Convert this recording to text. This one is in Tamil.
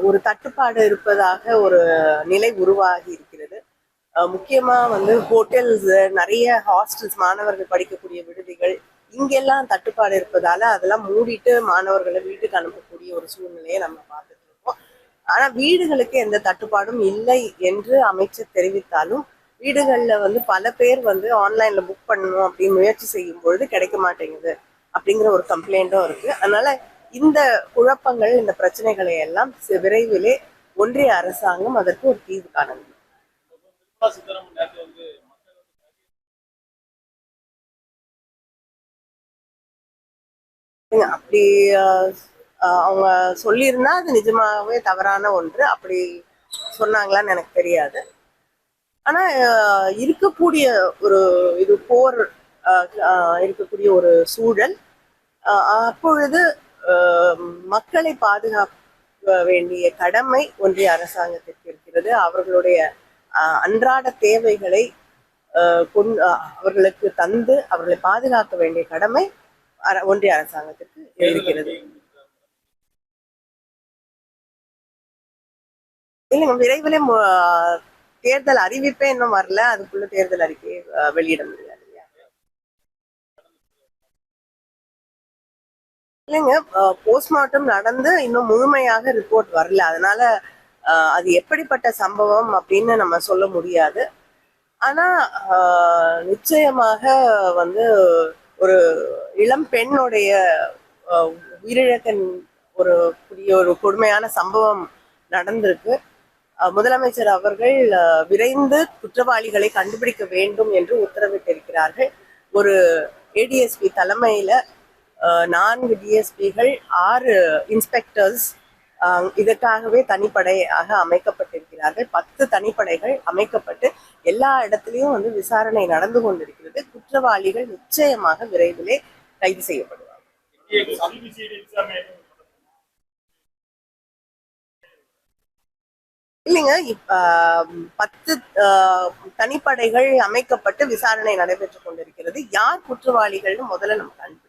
ஒரு தட்டுப்பாடு இருப்பதாக ஒரு நிலை உருவாகி இருக்கிறது. முக்கியமா ஹோட்டல்ஸ், நிறைய ஹாஸ்டல்ஸ், மாணவர்கள் படிக்கக்கூடிய விடுதிகள் இங்கெல்லாம் தட்டுப்பாடு இருப்பதால அதெல்லாம் மூடிட்டு மாணவர்களை வீட்டுக்கு அனுப்பக்கூடிய ஒரு சூழ்நிலையை நம்ம பார்த்துட்டு இருக்கோம். ஆனா வீடுகளுக்கு எந்த தட்டுப்பாடும் இல்லை என்று அமைச்சர் தெரிவித்தாலும் வீடுகள்ல பல பேர் ஆன்லைன்ல புக் பண்ணணும் அப்படின்னு முயற்சி செய்யும் பொழுது கிடைக்க மாட்டேங்குது அப்படிங்கிற ஒரு கம்ப்ளைண்ட்டும் இருக்கு. அதனால இந்த குழப்பங்கள், இந்த பிரச்சனைகளை எல்லாம் விரைவிலே ஒன்றிய அரசாங்கம் அதற்கு ஒரு தீர்வு காண வேண்டும். அப்படி அவங்க சொல்லியிருந்தா அது நிஜமாவே தவறான ஒன்று. அப்படி சொன்னாங்களான்னு எனக்கு தெரியாது. ஆனா இருக்கக்கூடிய ஒரு போர் இருக்கக்கூடிய ஒரு சூழல், அப்பொழுது மக்களை பாதுகாக்க வேண்டிய கடமை ஒன்றிய அரசாங்கத்திற்கு இருக்கிறது. அவர்களுடைய அன்றாட தேவைகளை அவர்களுக்கு தந்து அவர்களை பாதுகாக்க வேண்டிய கடமை ஒன்றிய அரசாங்கத்திற்கு இருக்கிறது. இல்லைங்க, விரைவிலே தேர்தல் அறிவிப்பே இன்னும் வரல, அதுக்குள்ள தேர்தல் அறிக்கையை வெளியிட முடியாது. இல்லைங்க, போஸ்ட்மார்ட்டம் நடந்து இன்னும் முழுமையாக ரிப்போர்ட் வரல. அதனால அது எப்படிப்பட்ட சம்பவம் அப்படின்னு நம்ம சொல்ல முடியாது. ஆனா நிச்சயமாக ஒரு இளம் பெண்ணுடைய உயிரிழக்க ஒரு கொடுமையான சம்பவம் நடந்திருக்கு. முதலமைச்சர் அவர்கள் விரைந்து குற்றவாளிகளை கண்டுபிடிக்க வேண்டும் என்று உத்தரவிட்டிருக்கிறார்கள். ஒரு ஏடிஎஸ்பி தலைமையில 4 டிஎஸ்பிகள், 6 இன்ஸ்பெக்டர்ஸ் இதற்காகவே தனிப்படையாக அமைக்கப்பட்டிருக்கிறார்கள். 10 தனிப்படைகள் அமைக்கப்பட்டு எல்லா இடத்துலையும் விசாரணை நடந்து கொண்டிருக்கிறது. குற்றவாளிகள் நிச்சயமாக விரைவிலே கைது செய்யப்படுவார்கள். இல்லைங்க, 10 தனிப்படைகள் அமைக்கப்பட்டு விசாரணை நடைபெற்றுக் கொண்டிருக்கிறது. யார் குற்றவாளிகள்னு முதல்ல நம்ம கண்டுபிடிக்கணும்.